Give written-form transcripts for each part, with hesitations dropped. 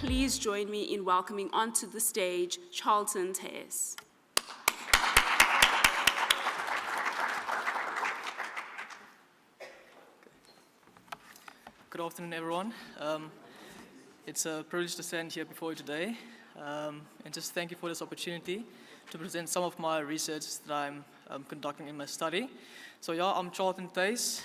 Please join me in welcoming onto the stage Charlton Tess. Good afternoon, everyone. It's a privilege to stand here before you today, and just thank you for this opportunity to present some of my research that I'm conducting in my study. So yeah, I'm Charlton Tess.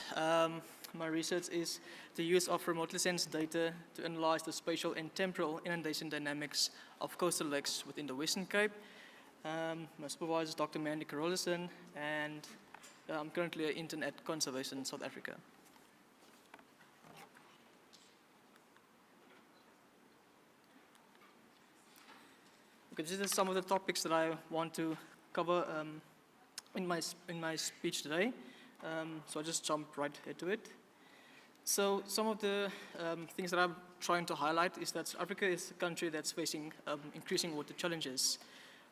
My research is the use of remotely sensed data to analyze the spatial and temporal inundation dynamics of coastal lakes within the Western Cape. My supervisor is Dr. Mandy Carolison, and I'm currently an intern at Conservation South Africa. Okay, these are some of the topics that I want to cover in my speech today. So I'll just jump right into it. So some of the things that I'm trying to highlight is that Africa is a country that's facing increasing water challenges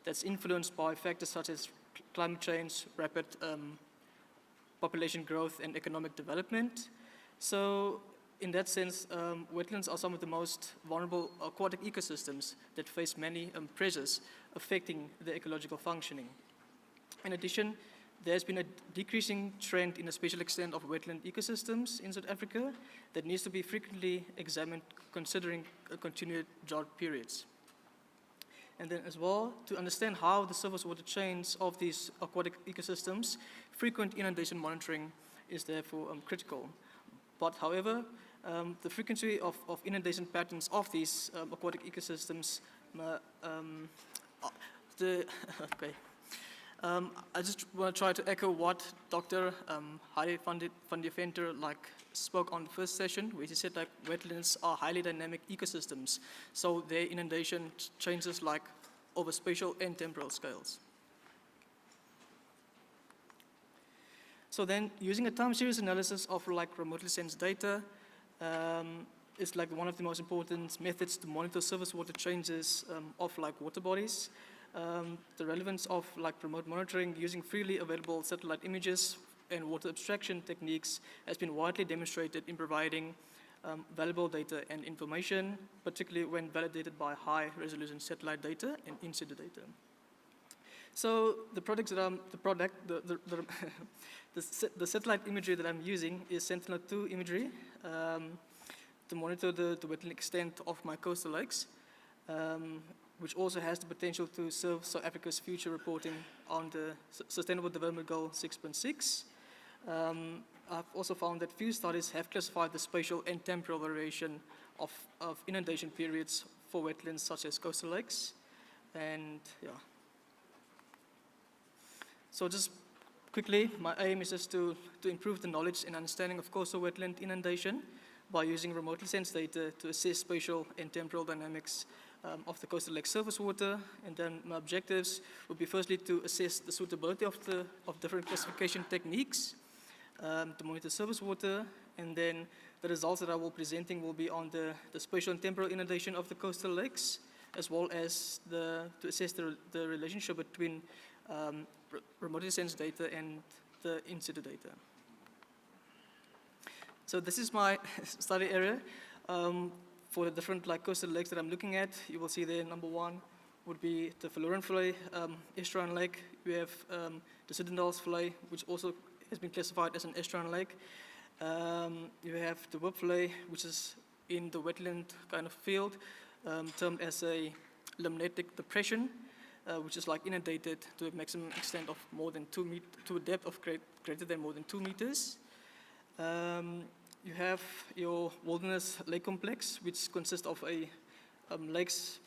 that's influenced by factors such as climate change, rapid population growth, and economic development. So in that sense, wetlands are some of the most vulnerable aquatic ecosystems that face many pressures affecting the ecological functioning. In addition, there's been a decreasing trend in the spatial extent of wetland ecosystems in South Africa that needs to be frequently examined considering continued drought periods. And then as well, to understand how the surface water chains of these aquatic ecosystems, frequent inundation monitoring is therefore critical. But however, the frequency of inundation patterns of these aquatic ecosystems, I just want to try to echo what Dr. Heidi van der Venter spoke on the first session, where he said wetlands are highly dynamic ecosystems, so their inundation changes over spatial and temporal scales. So then, using a time series analysis of remotely sensed data is one of the most important methods to monitor surface water changes of water bodies. The relevance of remote monitoring using freely available satellite images and water abstraction techniques has been widely demonstrated in providing valuable data and information, particularly when validated by high-resolution satellite data and in-situ data. So the satellite imagery that I'm using is Sentinel-2 imagery to monitor the wetland extent of my coastal lakes, which also has the potential to serve South Africa's future reporting on the Sustainable Development Goal 6.6. I've also found that few studies have classified the spatial and temporal variation of inundation periods for wetlands such as coastal lakes. And yeah. So just quickly, my aim is just to improve the knowledge and understanding of coastal wetland inundation by using remotely sensed data to assess spatial and temporal dynamics of the coastal lake surface water. And then my objectives would be firstly to assess the suitability of different classification techniques to monitor surface water, and then the results that I will be presenting will be on the spatial and temporal inundation of the coastal lakes, as well as to assess the relationship between remotely sensed data and the in-situ data. So this is my study area. For the different coastal lakes that I'm looking at, you will see there number one would be the Verlorenvlei estuarine lake. We have the Soedendalsvlei, which also has been classified as an estuarine lake. You have the Wipvlei, which is in the wetland kind of field, termed as a limnatic depression, which is inundated to a maximum extent of more than 2 meters, to a depth of greater than more than 2 meters. You have your wilderness lake complex, which consists of lakes,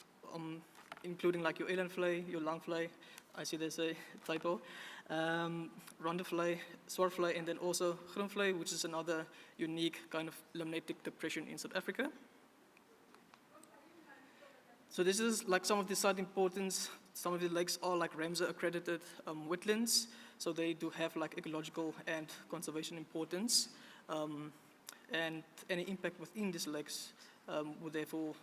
including your Elandvlei, your Langvlei, I see there's a typo, Rondevlei, Swartvlei, and then also Groenvlei, which is another unique kind of limnatic depression in South Africa. So this is some of the site importance. Some of the lakes are Ramsar accredited wetlands, so they do have ecological and conservation importance. And any impact within these lakes would therefore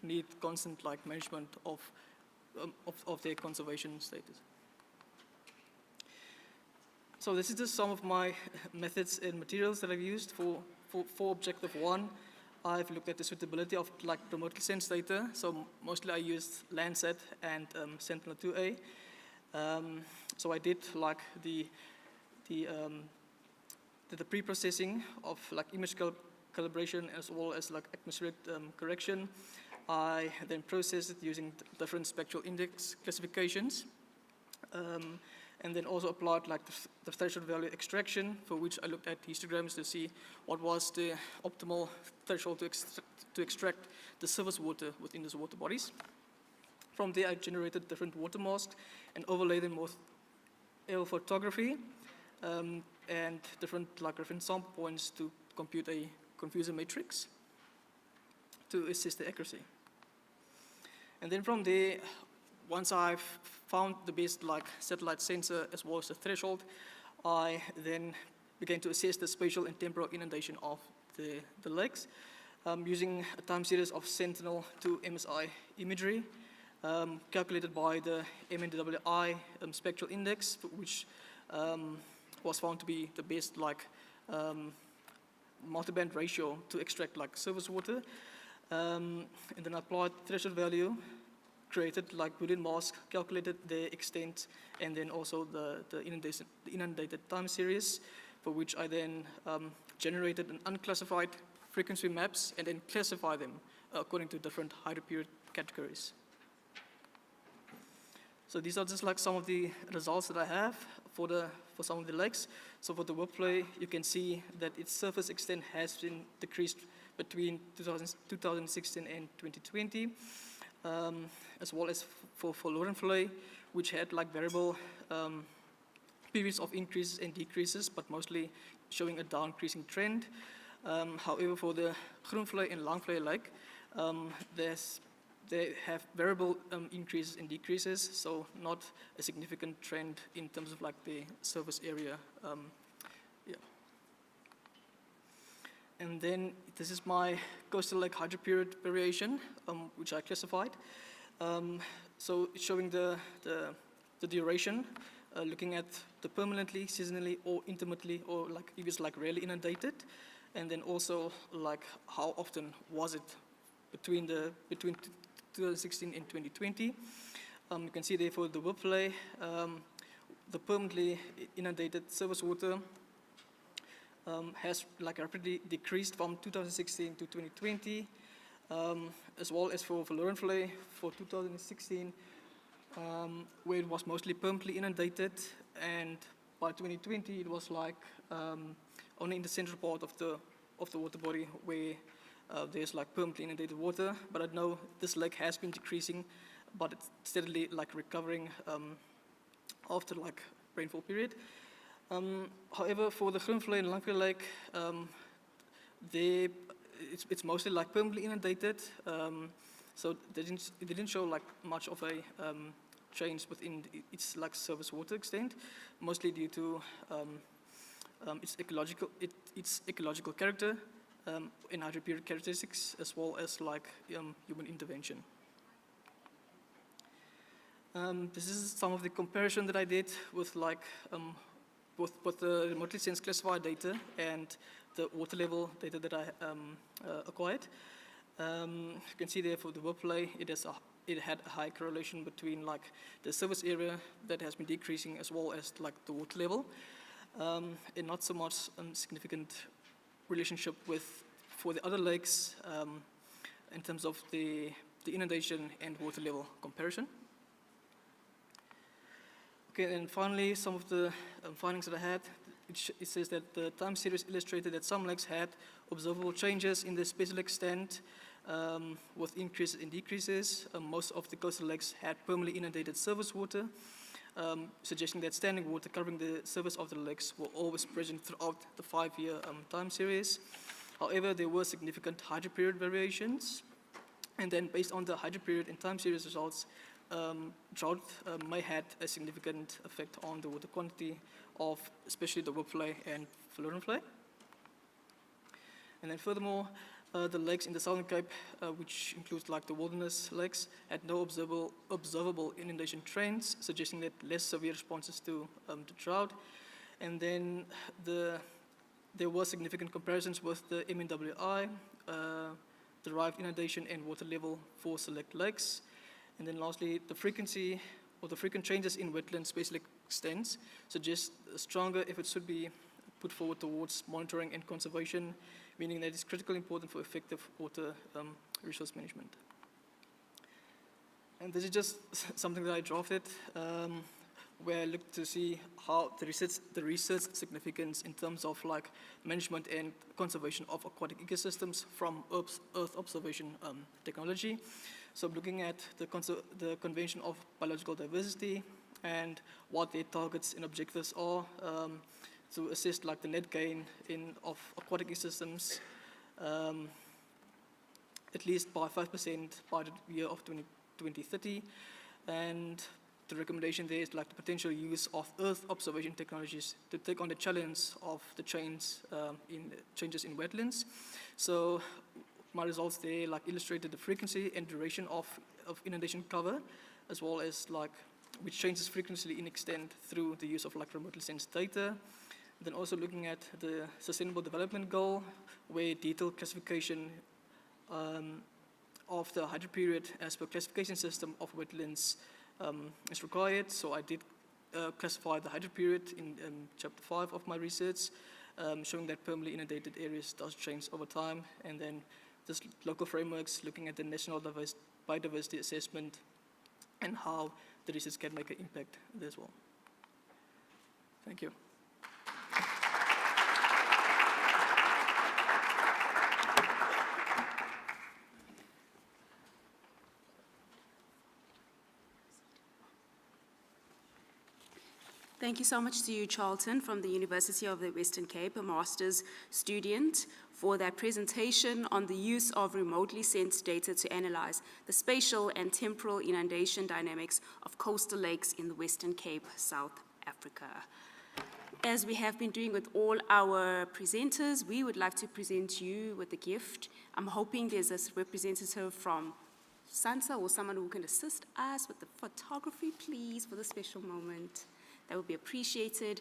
need constant management of their conservation status. So this is just some of my methods and materials that I've used for objective one. I've looked at the suitability of like remotely sensed data. So mostly I used Landsat and Sentinel-2A. So I did like the pre-processing of like image calibration as well as like atmospheric correction. I then processed it using different spectral index classifications. And then also applied like the threshold value extraction, for which I looked at histograms to see what was the optimal threshold to extract the surface water within those water bodies. From there, I generated different water masks and overlaid them with aerial photography and different like reference sample points to compute a confuser matrix to assess the accuracy. And then from there, once I've found the best like satellite sensor as well as the threshold, I then began to assess the spatial and temporal inundation of the lakes using a time series of Sentinel to MSI imagery calculated by the MNWI spectral index, which was found to be the best like multiband ratio to extract like surface water. And then I applied threshold value, created like Boolean mask, calculated the extent, and then also the inundated time series, for which I then generated an unclassified frequency maps and then classify them according to different hydroperiod categories. So these are just like some of the results that I have for some of the lakes. So for the workflow, you can see that its surface extent has been decreased between 2016 and 2020, as well as for Lorenfloy, which had like variable periods of increases and decreases, but mostly showing a downcreasing trend. However, for the Groenvlei and Langvlei Lake, they have variable increases and decreases, so not a significant trend in terms of like the surface area. Yeah. And then this is my coastal lake hydroperiod variation, which I classified. So it's showing the duration, looking at the permanently, seasonally, or intermittently, or like if it's like rarely inundated, and then also like how often was it between 2016 and 2020. You can see there for the Wipflay, the permanently inundated surface water has like rapidly decreased from 2016 to 2020, as well as for Lorenflay for 2016, where it was mostly permanently inundated, and by 2020 it was like only in the central part of the water body where there's like permanently inundated water. But I know this lake has been decreasing, but it's steadily like recovering after like rainfall period. However, for the Groenvlei and Langvlei Lake, it's mostly like permanently inundated, so it didn't show like much of a change within its like surface water extent, mostly due to its ecological character and hydroperiod characteristics, as well as like human intervention. This is some of the comparison that I did with like both the remotely sensed classified data and the water level data that I acquired. You can see there for the Wipflay, it had a high correlation between like the surface area that has been decreasing as well as like the water level, and not so much significant relationship for the other lakes in terms of the inundation and water level comparison. Okay, and finally, some of the findings that I had, it says that the time series illustrated that some lakes had observable changes in the spatial extent with increases and decreases. Most of the coastal lakes had permanently inundated surface water, suggesting that standing water covering the surface of the lakes were always present throughout the 5-year time series. However, there were significant hydroperiod variations, and then based on the hydroperiod and time series results, drought may have a significant effect on the water quantity of especially the Wipflay and Lorenflay. And then furthermore, the lakes in the Southern Cape, which includes like the wilderness lakes, had no observable inundation trends, suggesting that less severe responses to drought. And then the there were significant comparisons with the MNWI, derived inundation and water level for select lakes. And then lastly, the frequency or the frequent changes in wetland space lake extents suggest a stronger effort should be put forward towards monitoring and conservation, meaning that it's critically important for effective water resource management. And this is just something that I drafted, where I looked to see how the research significance in terms of like management and conservation of aquatic ecosystems from Earth observation technology. So looking at the Convention of Biological Diversity and what their targets and objectives are, to assess like the net gain of aquatic ecosystems, at least by 5% by the year of 2030, and the recommendation there is like the potential use of Earth observation technologies to take on the challenge of the changes in wetlands. So my results there like illustrated the frequency and duration of inundation cover, as well as like which changes frequently in extent through the use of like remotely sensed data. Then also looking at the Sustainable Development Goal, where detailed classification of the hydro period as per classification system of wetlands is required. So I did classify the hydro period in chapter 5 of my research, showing that permanently inundated areas does change over time, and then just local frameworks looking at the national biodiversity assessment and how the research can make an impact there as well. Thank you. Thank you so much to you, Charlton, from the University of the Western Cape, a master's student, for that presentation on the use of remotely sensed data to analyze the spatial and temporal inundation dynamics of coastal lakes in the Western Cape, South Africa. As we have been doing with all our presenters, we would like to present you with a gift. I'm hoping there's a representative from SANSA or someone who can assist us with the photography, please, for the special moment. That would be appreciated.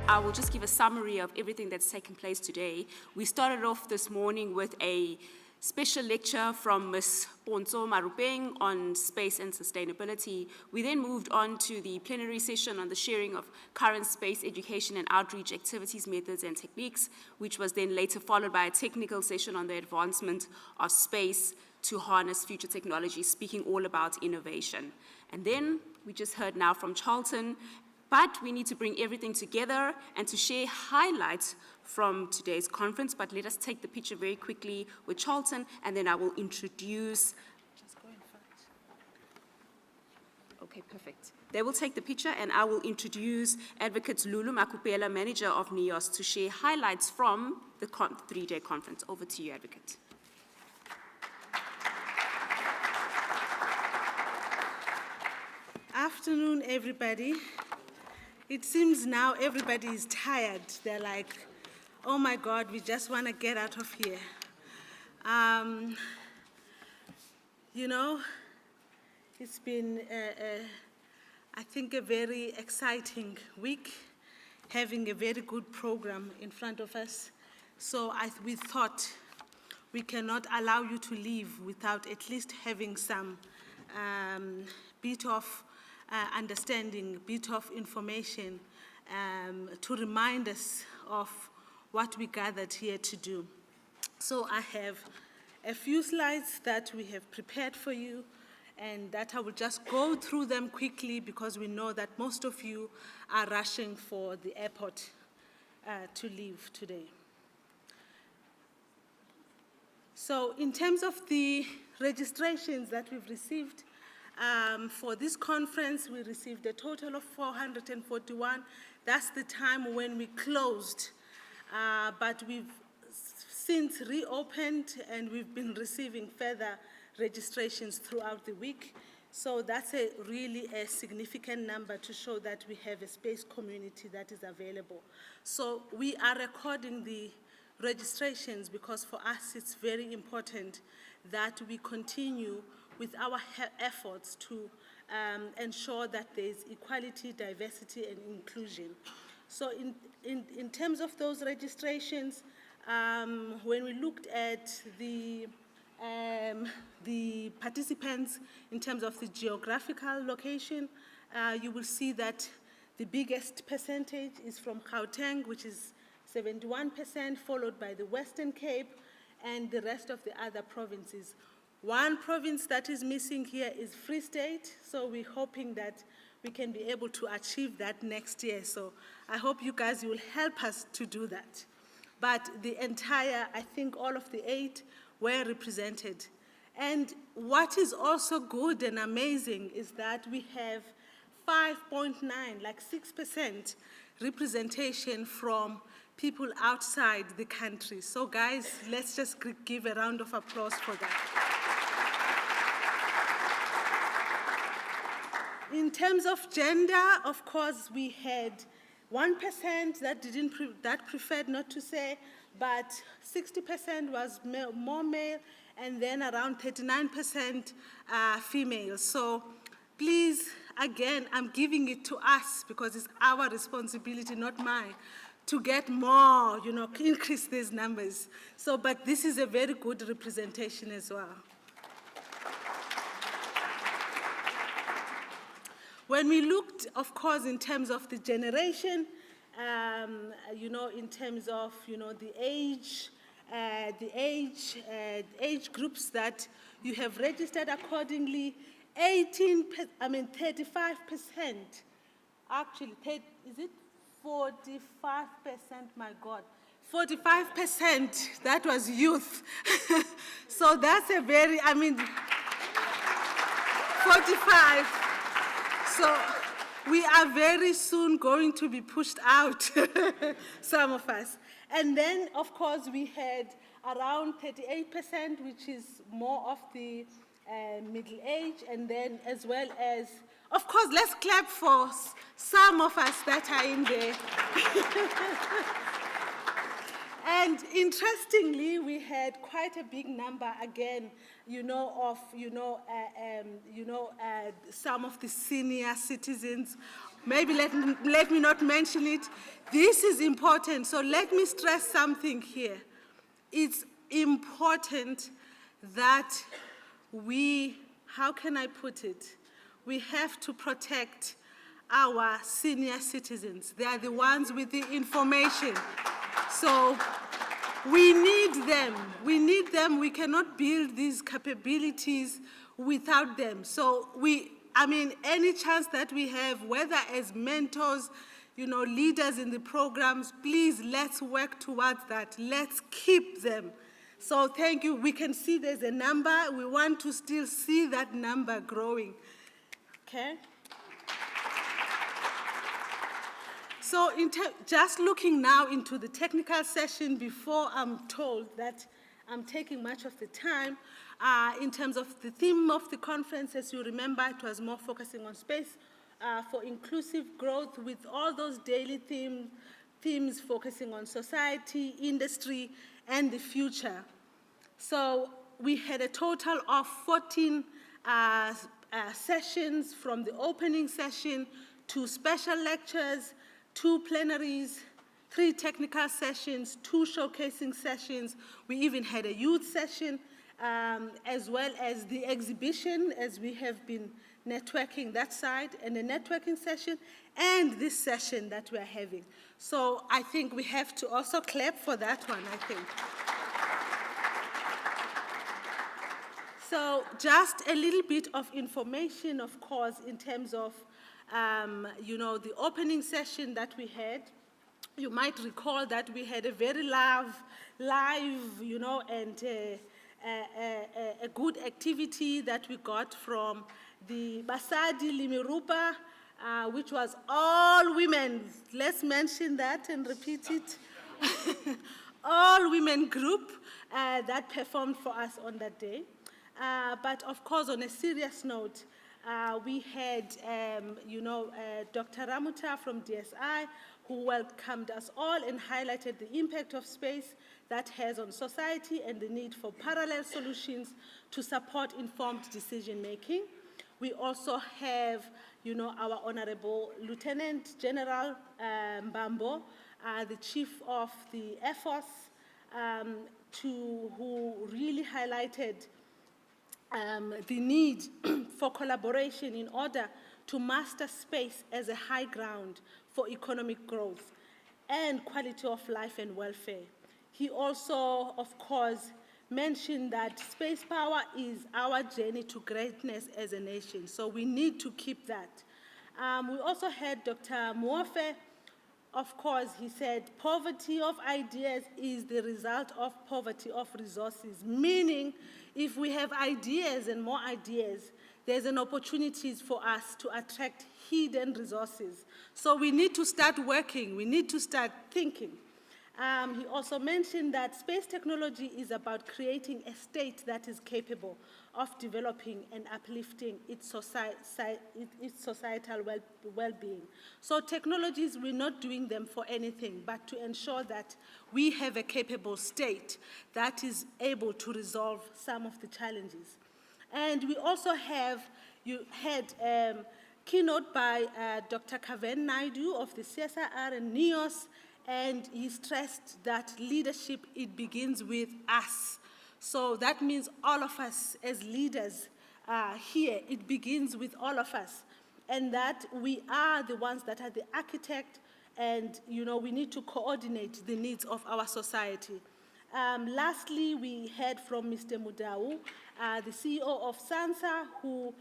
I will just give a summary of everything that's taken place today. We started off this morning with a special lecture from Ms. Ponzo Marupeng on space and sustainability. We then moved on to the plenary session on the sharing of current space education and outreach activities, methods, and techniques, which was then later followed by a technical session on the advancement of space to harness future technology, speaking all about innovation. And then we just heard now from Charlton, but we need to bring everything together and to share highlights from today's conference. But let us take the picture very quickly with Charlton, and then I will introduce. Just go in front. Okay, perfect. They will take the picture, and I will introduce Advocate Lulu Makupela, Manager of NEOS, to share highlights from the 3-day conference. Over to you, Advocate. Afternoon, everybody. It seems now everybody is tired. They're like, oh my God, we just want to get out of here. You know, it's been, I think, a very exciting week, having a very good program in front of us. So we thought we cannot allow you to leave without at least having some bit of understanding, bit of information to remind us of what we gathered here to do. So I have a few slides that we have prepared for you, and that I will just go through them quickly because we know that most of you are rushing for the airport to leave today. So in terms of the registrations that we've received, for this conference, we received a total of 441. That's the time when we closed, but we've since reopened, and we've been receiving further registrations throughout the week. So that's really a significant number to show that we have a space community that is available. So we are recording the registrations because for us it's very important that we continue with our efforts to ensure that there's equality, diversity, and inclusion. So in terms of those registrations, when we looked at the participants in terms of the geographical location, you will see that the biggest percentage is from Gauteng, which is 71%, followed by the Western Cape and the rest of the other provinces. One province that is missing here is Free State, so we're hoping that we can be able to achieve that next year. So I hope you guys will help us to do that. But the entire, I think all of the 8 were represented. And what is also good and amazing is that we have 5.9, like 6% representation from people outside the country. So guys, let's just give a round of applause for that. In terms of gender, of course, we had 1% that preferred not to say, but 60% was more male, and then around 39% female. So please, again, I'm giving it to us because it's our responsibility, not mine, to get more, increase these numbers. So, but this is a very good representation as well. When we looked, of course, in terms of the generation, in terms of, the age groups that you have registered accordingly, 35%, actually, is it 45%, my God, 45%, that was youth. So that's a very, 45. So we are very soon going to be pushed out, some of us. And then, of course, we had around 38%, which is more of the middle age, and then as well as, of course, let's clap for some of us that are in there. And interestingly, we had quite a big number again, of some of the senior citizens. Maybe let me not mention it. This is important. So let me stress something here. It's important that how can I put it? We have to protect our senior citizens. They are the ones with the information. So we need them. We need them. We cannot build these capabilities without them. So any chance that we have, whether as mentors, leaders in the programs, please let's work towards that. Let's keep them. So thank you. We can see there's a number. We want to still see that number growing. Okay? So just looking now into the technical session before I'm told that I'm taking much of the time, in terms of the theme of the conference, as you remember, it was more focusing on space for inclusive growth with all those daily themes focusing on society, industry, and the future. So we had a total of 14 sessions, from the opening session to special lectures, 2 plenaries, 3 technical sessions, 2 showcasing sessions. We even had a youth session, as well as the exhibition, as we have been networking that side, and a networking session, and this session that we're having. So I think we have to also clap for that one, I think. So just a little bit of information, of course, in terms of the opening session that we had. You might recall that we had a very live, and a good activity that we got from the Basadi Limirupa, which was all women. Let's mention that and repeat it. All women group that performed for us on that day. But of course, on a serious note, we had, Dr. Ramuta from DSI, who welcomed us all and highlighted the impact of space that has on society and the need for parallel solutions to support informed decision-making. We also have, our Honorable Lieutenant General Mbambo, the Chief of the Air Force, who really highlighted the need for collaboration in order to master space as a high ground for economic growth and quality of life and welfare. He also, of course, mentioned that space power is our journey to greatness as a nation, so we need to keep that. We also had Dr. Muofe. Of course, he said, poverty of ideas is the result of poverty of resources, meaning if we have ideas and more ideas, there's an opportunity for us to attract hidden resources. So we need to start working, we need to start thinking. He also mentioned that space technology is about creating a state that is capable of developing and uplifting its societal well-being. So technologies, we're not doing them for anything, but to ensure that we have a capable state that is able to resolve some of the challenges. And we also had keynote by Dr. Kaven Naidu of the CSIR and NEOS, and he stressed that leadership, it begins with us. So that means all of us as leaders here, it begins with all of us, and that we are the ones that are the architect, and we need to coordinate the needs of our society. Lastly, we heard from Mr. Mudau, the CEO of SANSA, who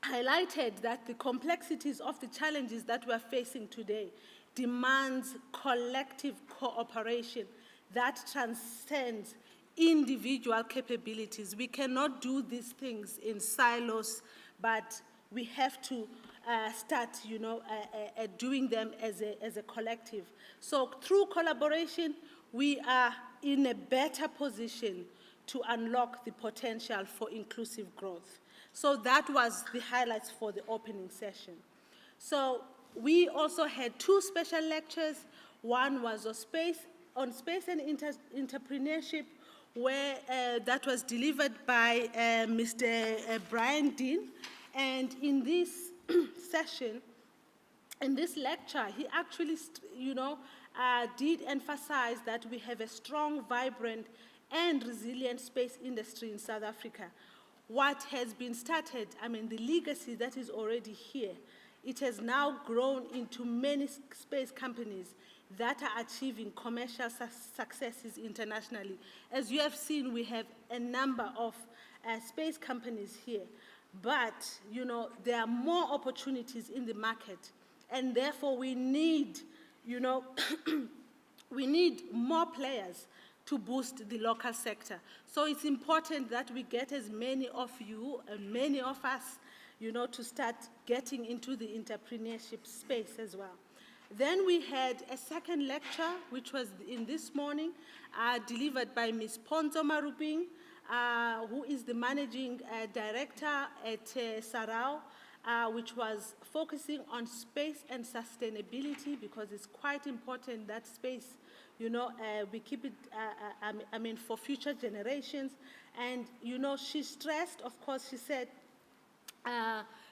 highlighted that the complexities of the challenges that we're facing today demands collective cooperation that transcends individual capabilities. We cannot do these things in silos, but we have to start, doing them as a collective. So through collaboration, we are in a better position to unlock the potential for inclusive growth. So that was the highlights for the opening session. So we also had 2 special lectures. One was on space and entrepreneurship, where that was delivered by Mr. Brian Dean. And in this session, in this lecture, he actually, did emphasize that we have a strong, vibrant, and resilient space industry in South Africa. What has been started, the legacy that is already here, it has now grown into many space companies that are achieving commercial successes internationally. As you have seen, we have a number of space companies here, but there are more opportunities in the market, and therefore we need, we need more players to boost the local sector. So it's important that we get as many of you and many of us, to start getting into the entrepreneurship space as well. Then we had a second lecture, which was in this morning, delivered by Ms. Ponzo Maruping, who is the managing director at Sarau, which was focusing on space and sustainability, because it's quite important that space, we keep it, for future generations. And, she stressed, of course,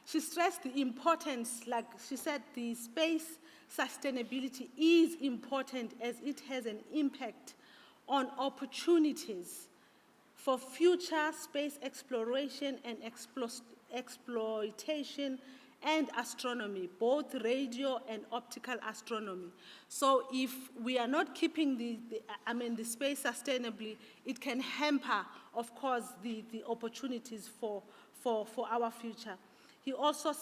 she stressed the importance, like she said, the space sustainability is important as it has an impact on opportunities for future space exploration and exploitation and astronomy, both radio and optical astronomy. So if we are not keeping the space sustainably, it can hamper, of course, the opportunities for our future. He also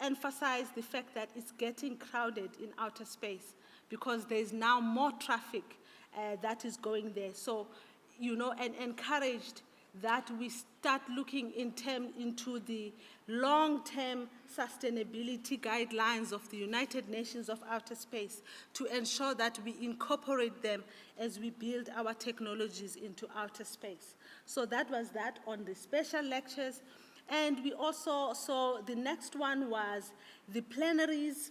emphasized the fact that it's getting crowded in outer space because there's now more traffic that is going there. So, and encouraged that we start looking into the long-term sustainability guidelines of the United Nations of Outer Space to ensure that we incorporate them as we build our technologies into outer space. So that was that on the special lectures. And we also saw the next one was the plenaries,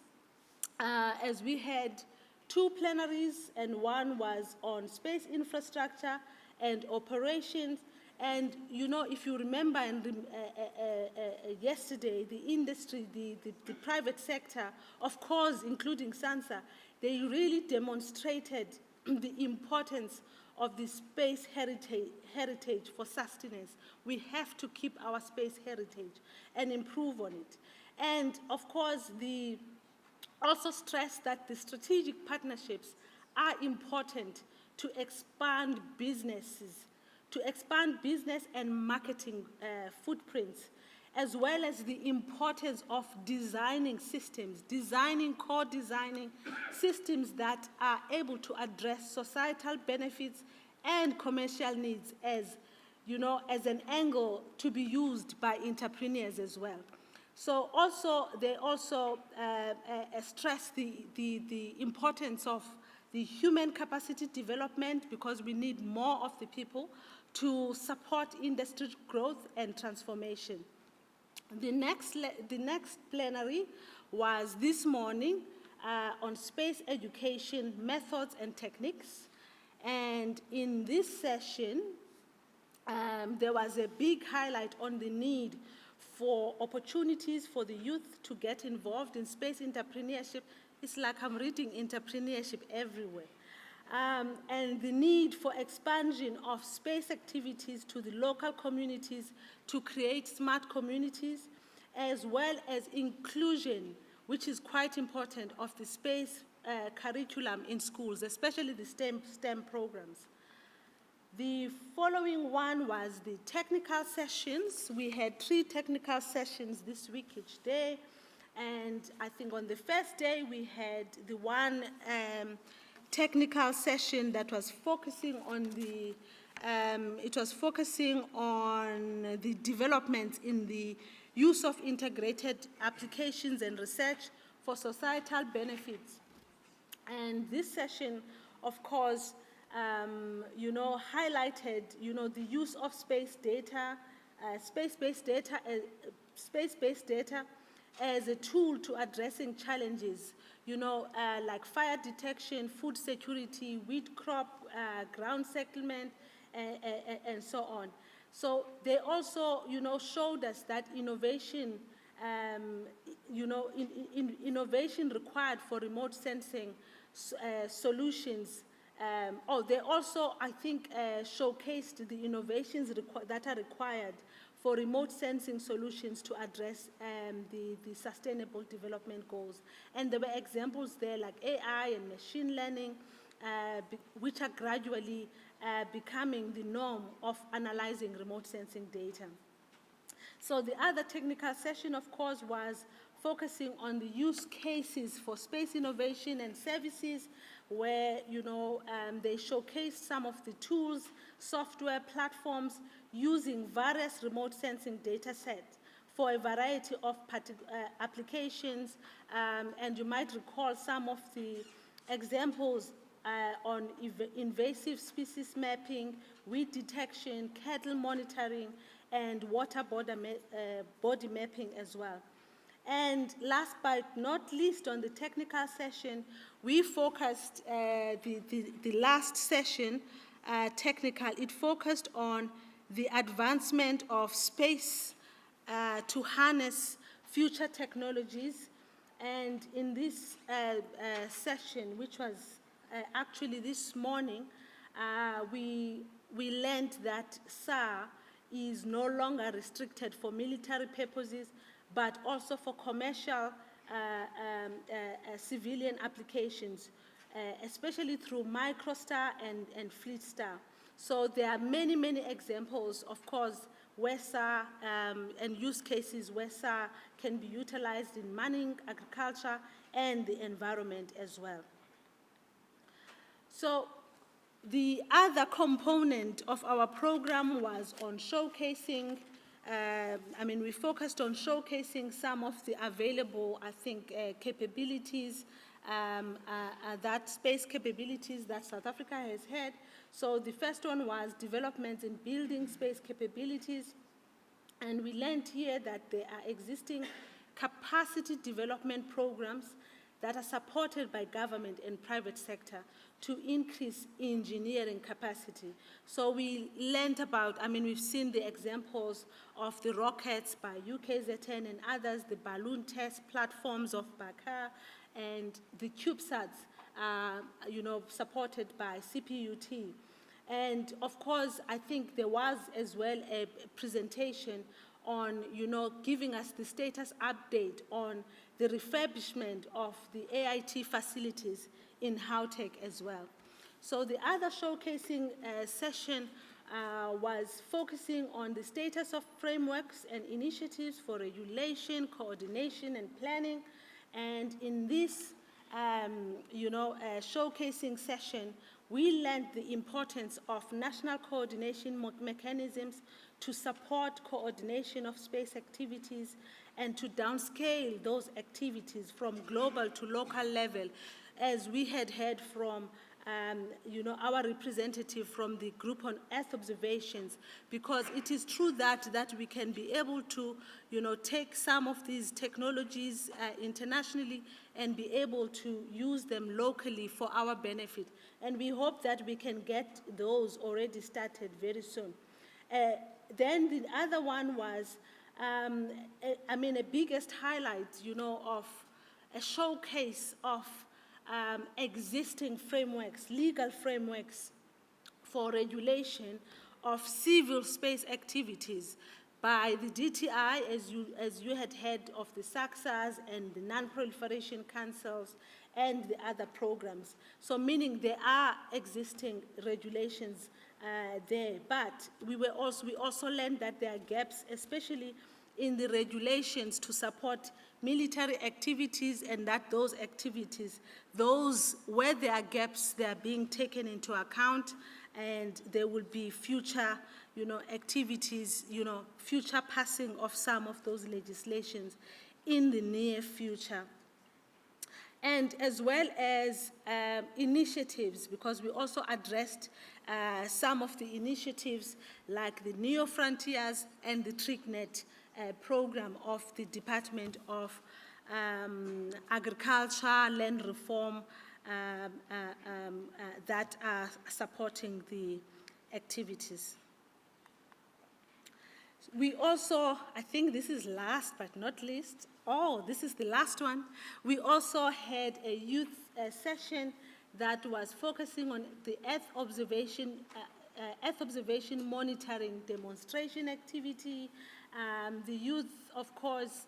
as we had 2 plenaries, and one was on space infrastructure and operations. And, if you remember yesterday, the industry, the private sector, of course, including SANSA, they really demonstrated the importance of the space heritage for sustenance. We have to keep our space heritage and improve on it. And, of course, also stress that the strategic partnerships are important to expand business and marketing footprints, as well as the importance of designing systems, co-designing systems that are able to address societal benefits and commercial needs as an angle to be used by entrepreneurs as well. So they also stress the importance of the human capacity development, because we need more of the people to support industry growth and transformation. The next plenary was this morning on space education methods and techniques. And in this session, there was a big highlight on the need for opportunities for the youth to get involved in space entrepreneurship. It's like I'm reading entrepreneurship everywhere. And the need for expansion of space activities to the local communities to create smart communities, as well as inclusion, which is quite important, of the space curriculum in schools, especially the STEM programs. The following one was the technical sessions. We had 3 technical sessions this week each day. And I think on the first day, we had the one technical session that was focusing on the developments in the use of integrated applications and research for societal benefits. And this session, of course, highlighted, the use of space-based data as a tool to addressing challenges, like fire detection, food security, wheat crop, ground settlement, and so on. So they also, showed us that innovation, innovation required for remote sensing solutions. They also, I think, showcased the innovations that are required for remote sensing solutions to address the sustainable development goals. And there were examples there like AI and machine learning, which are gradually becoming the norm of analyzing remote sensing data. So the other technical session, of course, was focusing on the use cases for space innovation and services, where they showcased some of the tools, software platforms using various remote sensing data sets for a variety of applications, and you might recall some of the examples on invasive species mapping, weed detection, cattle monitoring, and water body mapping as well. And last but not least, on the technical session, we focused, the last session, technical, it focused on the advancement of space to harness future technologies. And in this session, which was actually this morning, we learned that SAR is no longer restricted for military purposes, but also for commercial civilian applications, especially through MicroStar and FleetStar. So there are many, many examples, of course, where SAR and use cases where SAR can be utilized in mining, agriculture, and the environment as well. So the other component of our program was on showcasing. We focused on showcasing some of the available, capabilities, that space capabilities that South Africa has had. So the first one was development in building space capabilities. And we learned here that there are existing capacity development programs that are supported by government and private sector to increase engineering capacity. So we learned about, we've seen the examples of the rockets by UKZN and others, the balloon test platforms of Bakar, and the CubeSats, supported by CPUT. And of course, I think there was as well a presentation on, giving us the status update on the refurbishment of the AIT facilities in Gauteng as well. So the other showcasing session was focusing on the status of frameworks and initiatives for regulation, coordination, and planning. And in this, showcasing session, we learned the importance of national coordination mechanisms to support coordination of space activities and to downscale those activities from global to local level, as we had heard from our representative from the group on Earth observations, because it is true that we can be able to, take some of these technologies internationally and be able to use them locally for our benefit. And we hope that we can get those already started very soon. Then the other one was, a biggest highlight, of a showcase of existing frameworks, legal frameworks for regulation of civil space activities by the DTI, as you had heard of the SACSAs and the Non-Proliferation Councils and the other programs. So meaning there are existing regulations there, but we also learned that there are gaps, especially in the regulations to support military activities, and that those activities, where there are gaps, they are being taken into account, and there will be future, activities, future passing of some of those legislations in the near future. And as well as initiatives, because we also addressed some of the initiatives like the Neo Frontiers and the TrickNet program of the Department of Agriculture, Land Reform, that are supporting the activities. We also, I think this is last but not least, this is the last one. We also had a youth session that was focusing on the Earth observation monitoring demonstration activity. The youth, of course,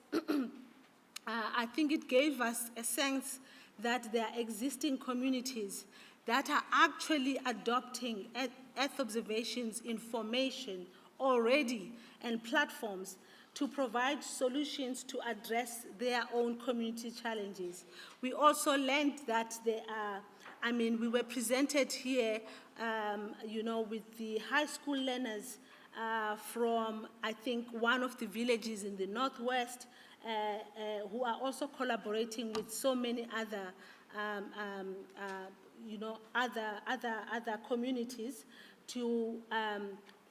I think it gave us a sense that there are existing communities that are actually adopting Earth observations information already and platforms to provide solutions to address their own community challenges. We also learned that there are, we were presented here, with the high school learners from, I think, one of the villages in the northwest, who are also collaborating with so many other, other communities to,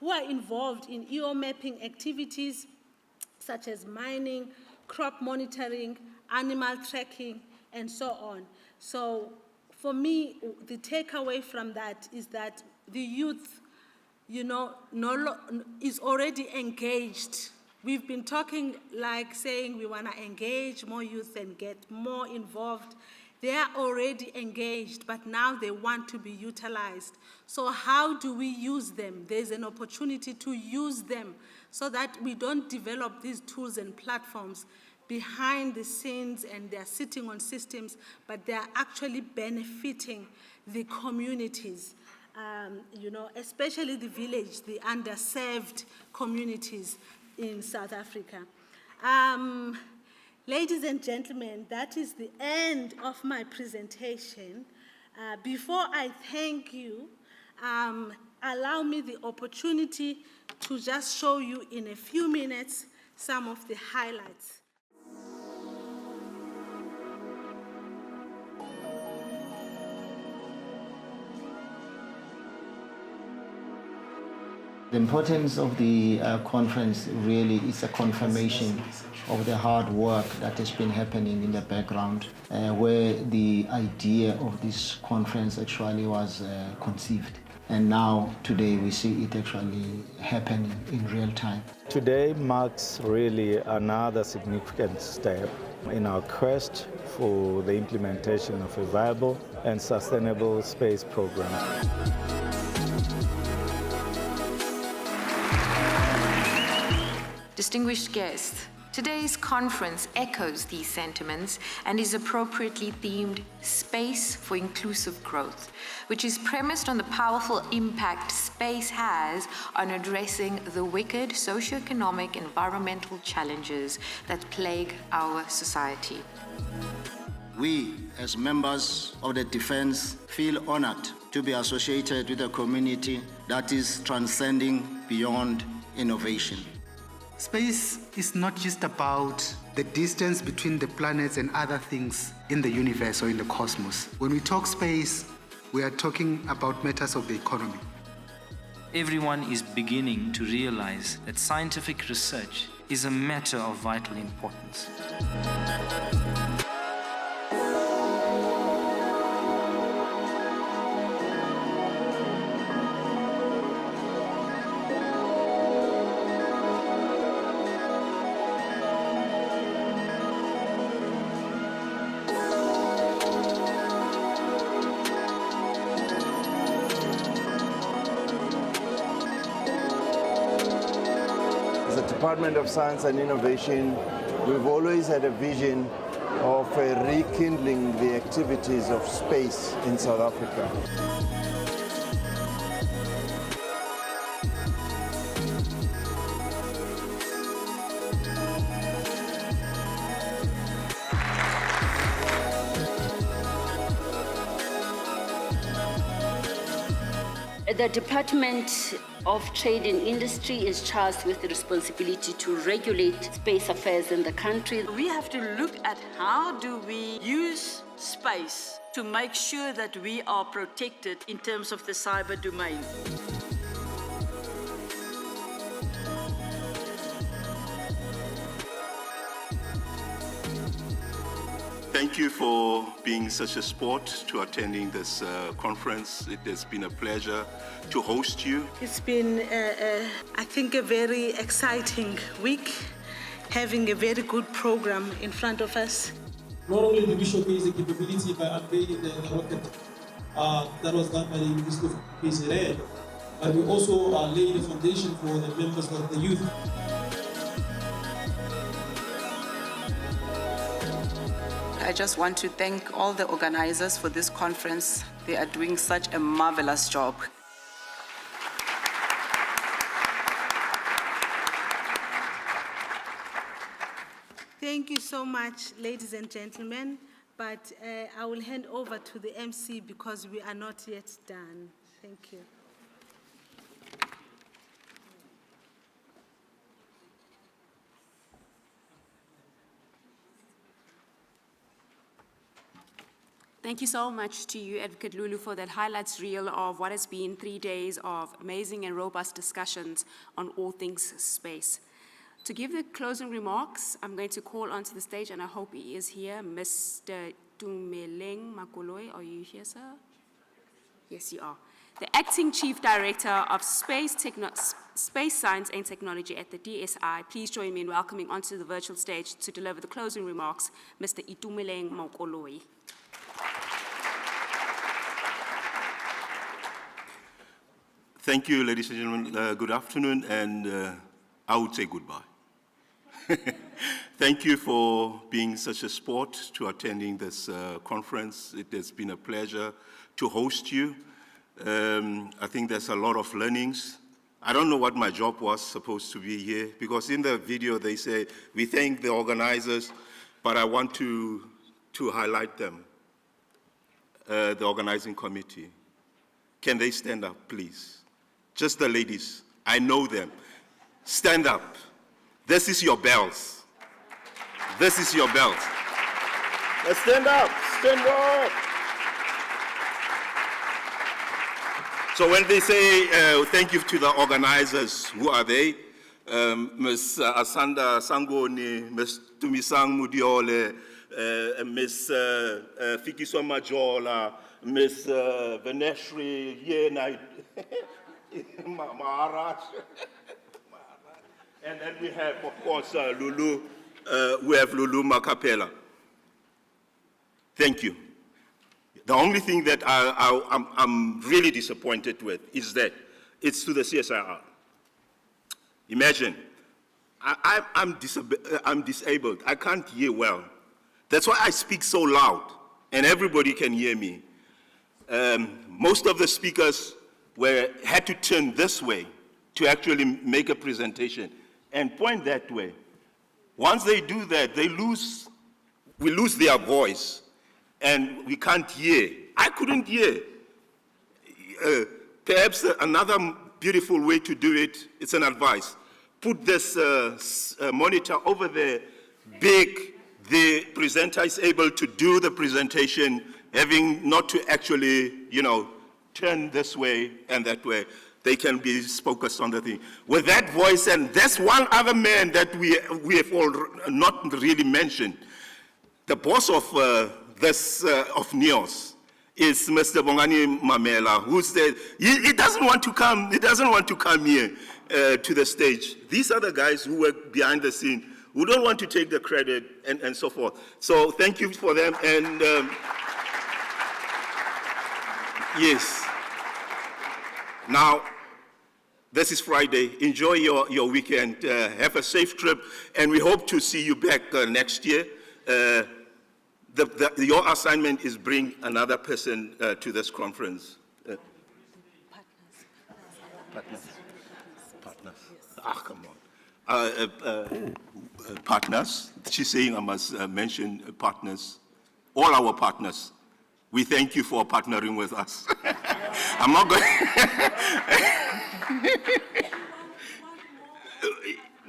who are involved in EO mapping activities such as mining, crop monitoring, animal tracking, and so on. So for me, the takeaway from that is that the youth, is already engaged. We've been talking like saying we want to engage more youth and get more involved. They are already engaged, but now they want to be utilized. So how do we use them? There's an opportunity to use them so that we don't develop these tools and platforms behind the scenes and they're sitting on systems, but they're actually benefiting the communities, especially the village, the underserved communities in South Africa. Ladies and gentlemen, that is the end of my presentation. Before I thank you, allow me the opportunity to just show you in a few minutes some of the highlights. The importance of the conference really is a confirmation of the hard work that has been happening in the background, where the idea of this conference actually was conceived. And now, today, we see it actually happening in real time. Today marks really another significant step in our quest for the implementation of a viable and sustainable space program. Distinguished guests, today's conference echoes these sentiments and is appropriately themed Space for Inclusive Growth, which is premised on the powerful impact space has on addressing the wicked socioeconomic environmental challenges that plague our society. We, as members of the defense, feel honored to be associated with a community that is transcending beyond innovation. Space is not just about the distance between the planets and other things in the universe or in the cosmos. When we talk space, we are talking about matters of the economy. Everyone is beginning to realize that scientific research is a matter of vital importance. Department of Science and Innovation, we've always had a vision of rekindling the activities of space in South Africa. The Department of Trade and Industry is charged with the responsibility to regulate space affairs in the country. We have to look at how do we use space to make sure that we are protected in terms of the cyber domain. Thank you for being such a sport to attending this conference. It has been a pleasure to host you. It's been, I think, a very exciting week, having a very good program in front of us. Not only did we showcase the capability by unveiling the rocket that was done by the University of KZN, but we also laid the foundation for the members of the youth. I just want to thank all the organizers for this conference. They are doing such a marvelous job. Thank you so much, ladies and gentlemen, but I will hand over to the MC because we are not yet done. Thank you. Thank you so much to you, Advocate Lulu, for that highlights reel of what has been 3 days of amazing and robust discussions on all things space. To give the closing remarks, I'm going to call onto the stage, and I hope he is here, Mr. Tumeleng Makoloi. Are you here, sir? Yes, you are. The Acting Chief Director of Space Science and Technology at the DSI. Please join me in welcoming onto the virtual stage to deliver the closing remarks, Mr. Itumeleng Makoloi. Thank you, ladies and gentlemen. Good afternoon, and I would say goodbye. Thank you for being such a sport to attending this conference. It has been a pleasure to host you. I think there's a lot of learnings. I don't know what my job was supposed to be here, because in the video they say, we thank the organizers, but I want to highlight them, the organizing committee. Can they stand up, please? Just the ladies, I know them. Stand up. This is your bells. This is your bells. Let's stand up, stand up. So when they say thank you to the organizers, who are they? Ms. Asanda Sangoni, Ms. Tumisang Mudiole, Ms. Fikiso Majola, Ms. Veneshri Yenai, Maharaj. And then we have, of course, Lulu, we have Lulu Makapela. Thank you. The only thing that I'm really disappointed with is that it's to the CSIR. Imagine, I'm disabled. I can't hear well. That's why I speak so loud, and everybody can hear me. Most of the speakers had to turn this way to actually make a presentation and point that way. Once they do that, we lose their voice, and we can't hear. I couldn't hear. Perhaps another beautiful way to do it, it's an advice. Put this monitor over there, big. The presenter is able to do the presentation, having not to actually, turn this way and that way. They can be focused on the thing. With that voice, and there's one other man that we have all not really mentioned. The boss of of NEOS is Mr. Bongani Mamela, who's there. He doesn't want to come. He doesn't want to come here to the stage. These are the guys who work behind the scene, who don't want to take the credit and so forth. So thank you for them. And yes. Now, this is Friday. Enjoy your weekend. Have a safe trip, and we hope to see you back next year. Your assignment is bring another person to this conference. Partners. Ah, come on. Partners. She's saying I must mention partners. All our partners. We thank you for partnering with us. I'm not going.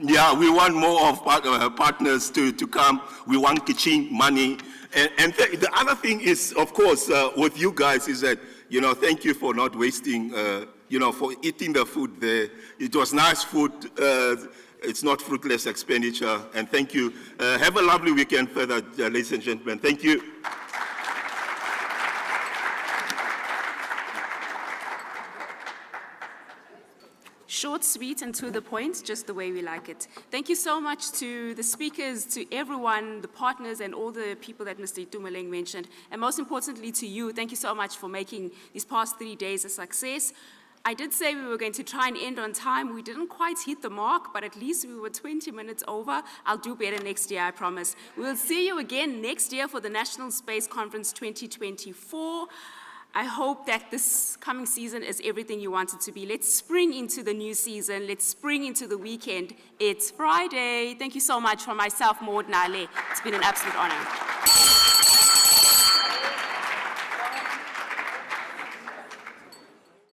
Yeah, we want more of partners to come. We want kitchen money. And the other thing is, of course, with you guys is that, thank you for not wasting, for eating the food there. It was nice food. It's not fruitless expenditure. And thank you. Have a lovely weekend further, ladies and gentlemen. Thank you. Short, sweet, and to the point, just the way we like it. Thank you so much to the speakers, to everyone, the partners, and all the people that Mr. Itumeleng mentioned. And most importantly to you, thank you so much for making these past 3 days a success. I did say we were going to try and end on time. We didn't quite hit the mark, but at least we were 20 minutes over. I'll do better next year, I promise. We'll see you again next year for the National Space Conference 2024. I hope that this coming season is everything you want it to be. Let's spring into the new season. Let's spring into the weekend. It's Friday. Thank you so much. For myself, Maud Nale. It's been an absolute honor.